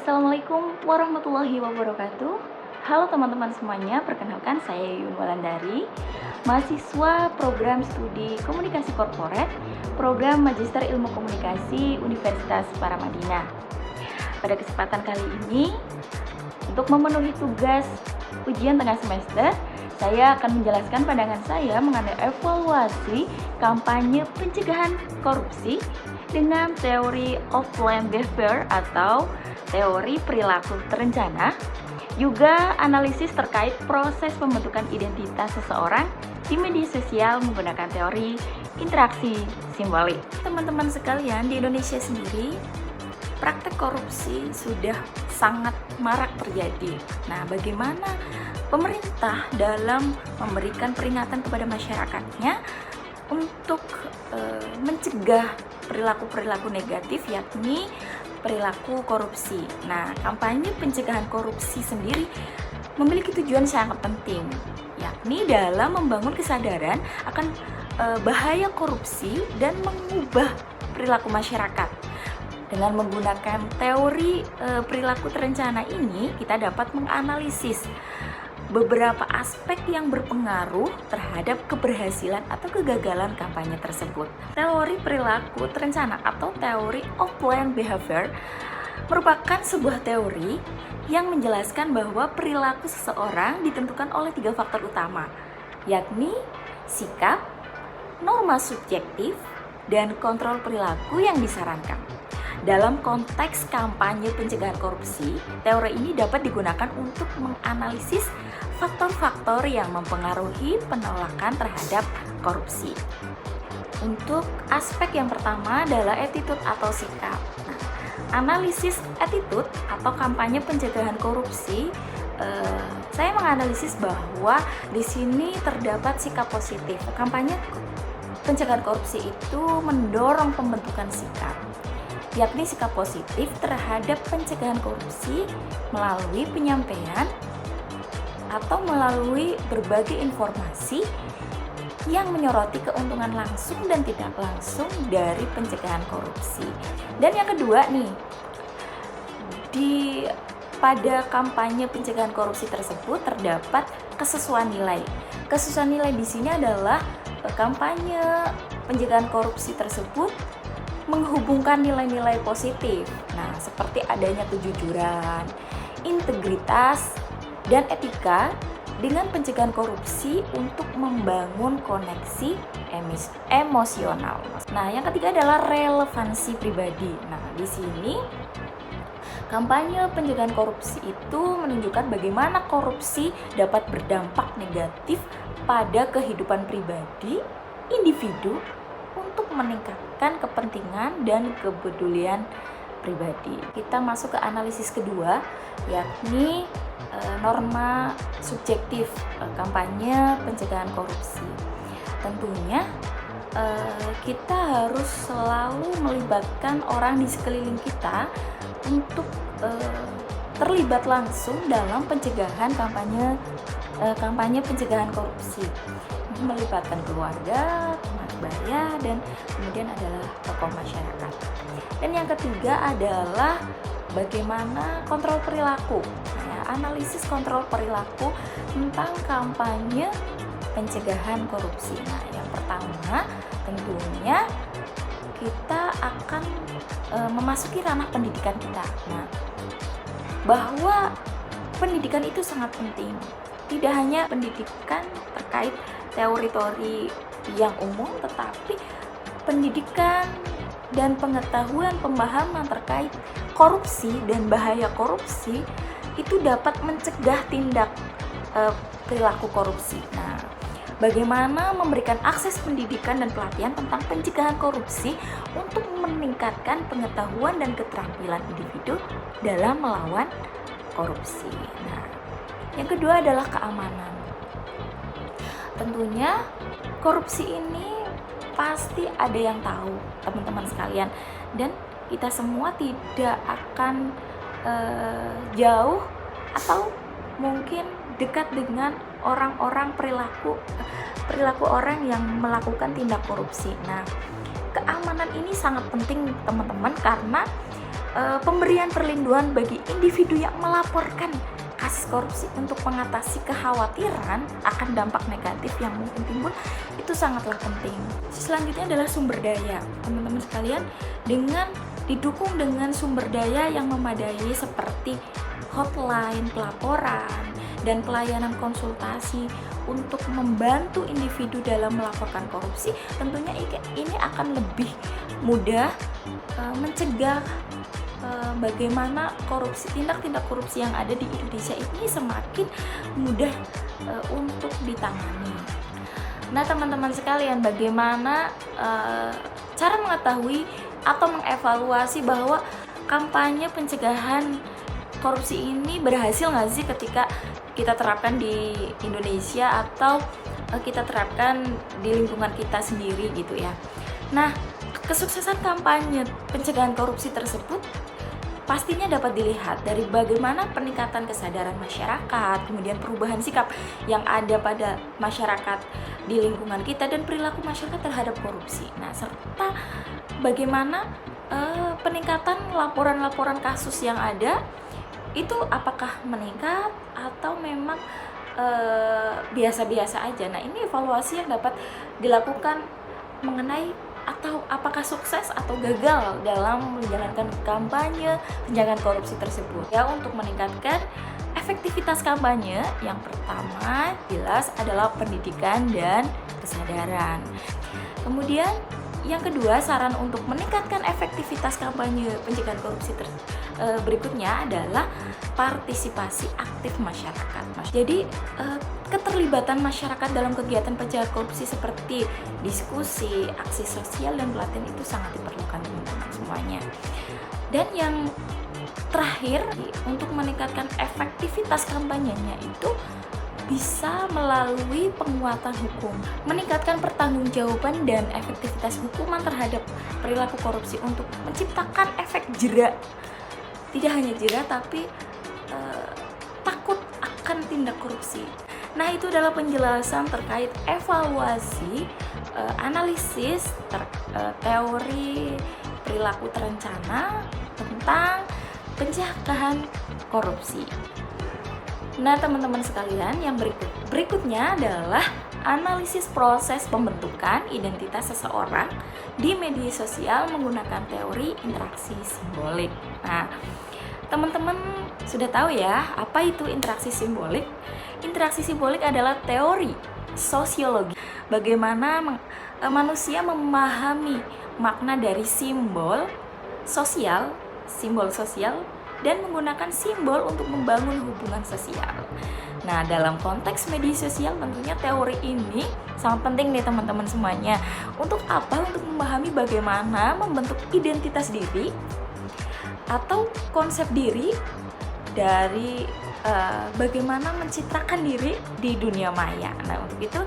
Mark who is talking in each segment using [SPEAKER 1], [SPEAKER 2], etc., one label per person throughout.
[SPEAKER 1] Assalamualaikum warahmatullahi wabarakatuh. Halo teman-teman semuanya, perkenalkan saya Yun Walandari, mahasiswa program studi komunikasi korporat, program Magister Ilmu Komunikasi Universitas Paramadina. Pada kesempatan kali ini, untuk memenuhi tugas ujian tengah semester, saya akan menjelaskan pandangan saya mengenai evaluasi kampanye pencegahan korupsi dengan teori offline behavior atau teori perilaku terencana, juga analisis terkait proses pembentukan identitas seseorang di media sosial menggunakan teori interaksi simbolik. Teman-teman sekalian, di Indonesia sendiri praktek korupsi sudah sangat marak terjadi. Nah, bagaimana pemerintah dalam memberikan peringatan kepada masyarakatnya untuk mencegah perilaku-perilaku negatif, yakni perilaku korupsi. Nah, kampanye pencegahan korupsi sendiri memiliki tujuan sangat penting, yakni dalam membangun kesadaran akan bahaya korupsi dan mengubah perilaku masyarakat. Dengan menggunakan teori perilaku terencana ini, kita dapat menganalisis beberapa aspek yang berpengaruh terhadap keberhasilan atau kegagalan kampanye tersebut. Teori perilaku terencana atau teori offline behavior merupakan sebuah teori yang menjelaskan bahwa perilaku seseorang ditentukan oleh 3 faktor utama, yakni sikap, norma subjektif, dan kontrol perilaku yang disarankan. Dalam konteks kampanye pencegahan korupsi, teori ini dapat digunakan untuk menganalisis faktor-faktor yang mempengaruhi penolakan terhadap korupsi. Untuk aspek yang pertama adalah attitude atau sikap. Nah, analisis attitude atau kampanye pencegahan korupsi, saya menganalisis bahwa di sini terdapat sikap positif. Kampanye pencegahan korupsi itu mendorong pembentukan sikap, yakni sikap positif terhadap pencegahan korupsi melalui penyampaian atau melalui berbagai informasi yang menyoroti keuntungan langsung dan tidak langsung dari pencegahan korupsi. Dan yang kedua nih, pada kampanye pencegahan korupsi tersebut terdapat kesesuaian nilai. Kesesuaian nilai di sini adalah kampanye pencegahan korupsi tersebut menghubungkan nilai-nilai positif. Nah, seperti adanya kejujuran, integritas, dan etika dengan pencegahan korupsi untuk membangun koneksi emosional. Nah, yang ketiga adalah relevansi pribadi. Nah, di sini kampanye pencegahan korupsi itu menunjukkan bagaimana korupsi dapat berdampak negatif pada kehidupan pribadi individu untuk meningkatkan kepentingan dan kepedulian pribadi. Kita masuk ke analisis kedua, yakni norma subjektif kampanye pencegahan korupsi. Tentunya kita harus selalu melibatkan orang di sekeliling kita untuk terlibat langsung dalam pencegahan kampanye pencegahan korupsi. Melibatkan keluarga, teman sebaya, dan kemudian adalah tokoh masyarakat. Dan yang ketiga adalah bagaimana kontrol perilaku. Analisis kontrol perilaku tentang kampanye pencegahan korupsi. Nah, yang pertama tentunya kita akan memasuki ranah pendidikan kita. Nah, bahwa pendidikan itu sangat penting. Tidak hanya pendidikan terkait teori-teori yang umum, tetapi pendidikan dan pengetahuan pemahaman terkait korupsi dan bahaya korupsi itu dapat mencegah tindak perilaku korupsi. Nah, bagaimana memberikan akses pendidikan dan pelatihan tentang pencegahan korupsi untuk meningkatkan pengetahuan dan keterampilan individu dalam melawan korupsi. Nah, yang kedua adalah keamanan. Tentunya korupsi ini pasti ada yang tahu, teman-teman sekalian, dan kita semua tidak akan jauh atau mungkin dekat dengan orang-orang perilaku orang yang melakukan tindak korupsi. Nah, keamanan ini sangat penting teman-teman, karena pemberian perlindungan bagi individu yang melaporkan kasus korupsi untuk mengatasi kekhawatiran akan dampak negatif yang mungkin timbul itu sangatlah penting. Selanjutnya adalah sumber daya. Teman-teman sekalian, dengan didukung dengan sumber daya yang memadai seperti hotline pelaporan dan pelayanan konsultasi untuk membantu individu dalam melaporkan korupsi, tentunya ini akan lebih mudah mencegah bagaimana tindak-tindak korupsi yang ada di Indonesia ini semakin mudah untuk ditangani. Nah, teman-teman sekalian, bagaimana cara mengetahui atau mengevaluasi bahwa kampanye pencegahan korupsi ini berhasil nggak sih ketika kita terapkan di Indonesia atau kita terapkan di lingkungan kita sendiri gitu ya. Nah, kesuksesan kampanye pencegahan korupsi tersebut pastinya dapat dilihat dari bagaimana peningkatan kesadaran masyarakat, kemudian perubahan sikap yang ada pada masyarakat di lingkungan kita dan perilaku masyarakat terhadap korupsi. Nah, serta bagaimana peningkatan laporan-laporan kasus yang ada itu apakah meningkat atau memang biasa-biasa aja. Nah, ini evaluasi yang dapat dilakukan mengenai atau apakah sukses atau gagal dalam menjalankan kampanye pencegahan korupsi tersebut. Ya, untuk meningkatkan efektivitas kampanye, yang pertama jelas adalah pendidikan dan kesadaran. Kemudian yang kedua, saran untuk meningkatkan efektivitas kampanye pencegahan korupsi berikutnya adalah partisipasi aktif masyarakat. Jadi keterlibatan masyarakat dalam kegiatan pencegahan korupsi seperti diskusi, aksi sosial, dan pelatihan itu sangat diperlukan teman-teman semuanya. Dan yang terakhir, untuk meningkatkan efektivitas kampanyenya itu bisa melalui penguatan hukum, meningkatkan pertanggungjawaban dan efektivitas hukuman terhadap perilaku korupsi untuk menciptakan efek jera. Tidak hanya jera, tapi takut akan tindak korupsi. Nah, itu adalah penjelasan terkait evaluasi, analisis teori perilaku terencana tentang pencegahan korupsi. Nah, teman-teman sekalian, yang berikutnya adalah analisis proses pembentukan identitas seseorang di media sosial menggunakan teori interaksi simbolik. Nah, teman-teman sudah tahu ya apa itu interaksi simbolik? Interaksi simbolik adalah teori sosiologi bagaimana manusia memahami makna dari simbol sosial dan menggunakan simbol untuk membangun hubungan sosial. Nah, dalam konteks media sosial tentunya teori ini sangat penting nih teman-teman semuanya. Untuk apa? Untuk memahami bagaimana membentuk identitas diri atau konsep diri dari bagaimana mencitrakan diri di dunia maya. Nah, untuk itu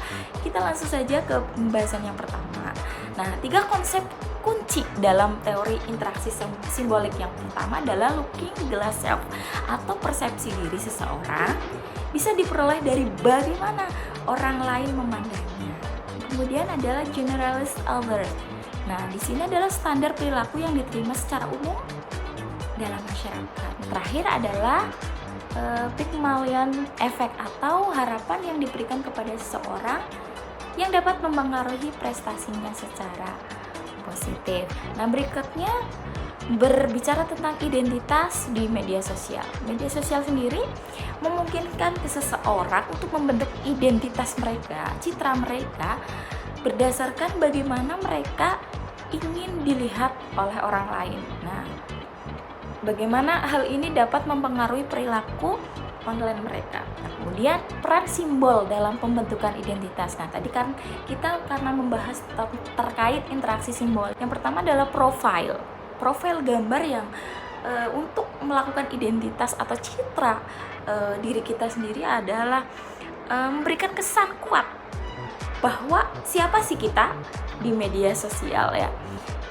[SPEAKER 1] kita langsung saja ke pembahasan yang pertama. Nah, 3 konsep kunci dalam teori interaksi simbolik. Yang pertama adalah looking glass self atau persepsi diri seseorang bisa diperoleh dari bagaimana orang lain memandangnya. Kemudian adalah generalist other. Nah, di sini adalah standar perilaku yang diterima secara umum dalam masyarakat. Terakhir adalah Pygmalion effect atau harapan yang diberikan kepada seseorang yang dapat mempengaruhi prestasinya secara positif. Nah, berikutnya berbicara tentang identitas di media sosial. Media sosial sendiri memungkinkan ke seseorang untuk membentuk identitas mereka, citra mereka berdasarkan bagaimana mereka ingin dilihat oleh orang lain. Nah, bagaimana hal ini dapat mempengaruhi perilaku online mereka. Nah, kemudian peran simbol dalam pembentukan identitas. Nah, tadi kan kita karena membahas terkait interaksi simbol. Yang pertama adalah profil gambar yang untuk melakukan identitas atau citra diri kita sendiri adalah memberikan kesan kuat bahwa siapa sih kita di media sosial ya.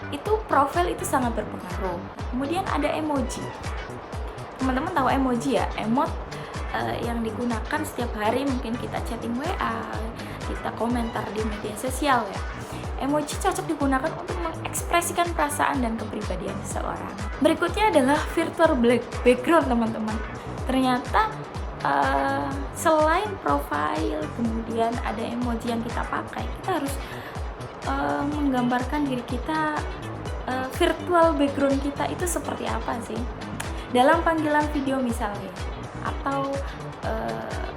[SPEAKER 1] Itu profil itu sangat berpengaruh. Kemudian ada emoji. Teman-teman tahu emoji ya? Emot yang digunakan setiap hari, mungkin kita chatting WA, kita komentar di media sosial ya. Emoji cocok digunakan untuk mengekspresikan perasaan dan kepribadian seseorang. Berikutnya adalah virtual background, teman-teman. Ternyata selain profile, kemudian ada emoji yang kita pakai, kita harus menggambarkan diri kita, virtual background kita itu seperti apa sih dalam panggilan video misalnya, atau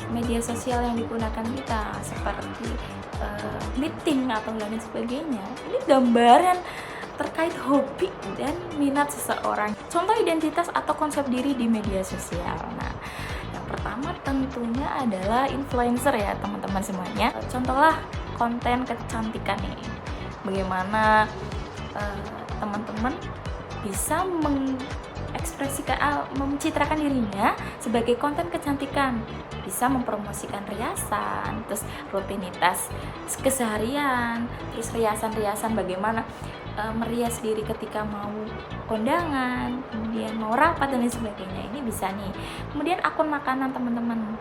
[SPEAKER 1] media sosial yang digunakan kita seperti meeting atau lain sebagainya. Ini gambaran terkait hobi dan minat seseorang. Contoh identitas atau konsep diri di media sosial. Nah, yang pertama tentunya adalah influencer ya teman-teman semuanya. Contohlah konten kecantikan nih. Bagaimana teman-teman bisa mencitrakan dirinya sebagai konten kecantikan, bisa mempromosikan riasan, terus rutinitas keseharian, terus riasan-riasan bagaimana merias diri ketika mau kondangan, kemudian mau rapat dan lain sebagainya. Ini bisa nih. Kemudian akun makanan teman-teman,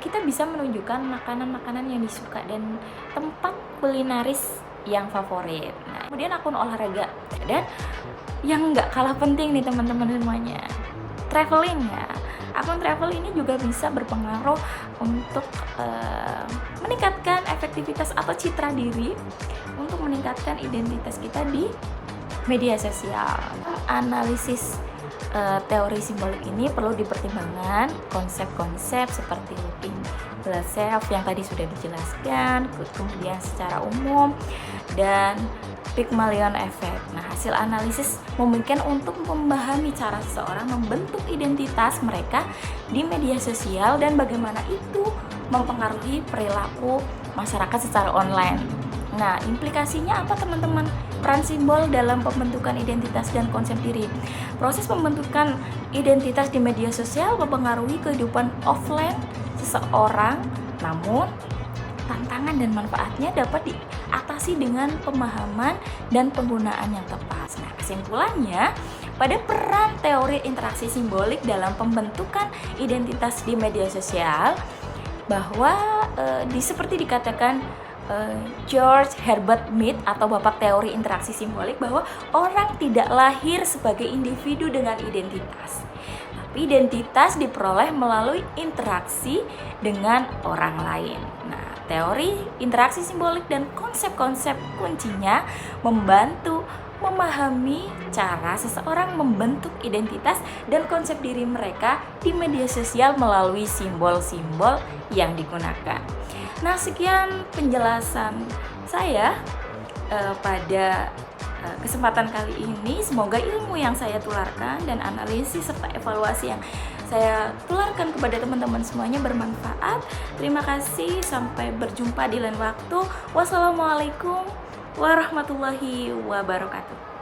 [SPEAKER 1] kita bisa menunjukkan makanan-makanan yang disuka dan tempat kulinaris yang favorit. Nah, kemudian akun olahraga, dan yang nggak kalah penting nih teman-teman semuanya, traveling ya. Akun travel ini juga bisa berpengaruh untuk meningkatkan efektivitas atau citra diri, untuk meningkatkan identitas kita di media sosial. Analisis teori simbolik ini perlu dipertimbangkan konsep-konsep seperti looking glass self yang tadi sudah dijelaskan, kemudian secara umum, dan Pygmalion Effect. Nah, hasil analisis memungkinkan untuk memahami cara seseorang membentuk identitas mereka di media sosial dan bagaimana itu mempengaruhi perilaku masyarakat secara online. Nah, implikasinya apa teman-teman? Peran simbol dalam pembentukan identitas dan konsep diri. Proses pembentukan identitas di media sosial mempengaruhi kehidupan offline seseorang, namun tantangan dan manfaatnya dapat diatasi dengan pemahaman dan penggunaan yang tepat. Nah, kesimpulannya, pada peran teori interaksi simbolik dalam pembentukan identitas di media sosial, bahwa seperti dikatakan George Herbert Mead atau bapak teori interaksi simbolik, bahwa orang tidak lahir sebagai individu dengan identitas, tapi identitas diperoleh melalui interaksi dengan orang lain. Nah, teori interaksi simbolik dan konsep-konsep kuncinya membantu memahami cara seseorang membentuk identitas dan konsep diri mereka di media sosial melalui simbol-simbol yang digunakan. Nah, sekian penjelasan saya pada kesempatan kali ini. Semoga ilmu yang saya tularkan dan analisis serta evaluasi yang saya tularkan kepada teman-teman semuanya bermanfaat. Terima kasih, sampai berjumpa di lain waktu. Wassalamualaikum warahmatullahi wabarakatuh.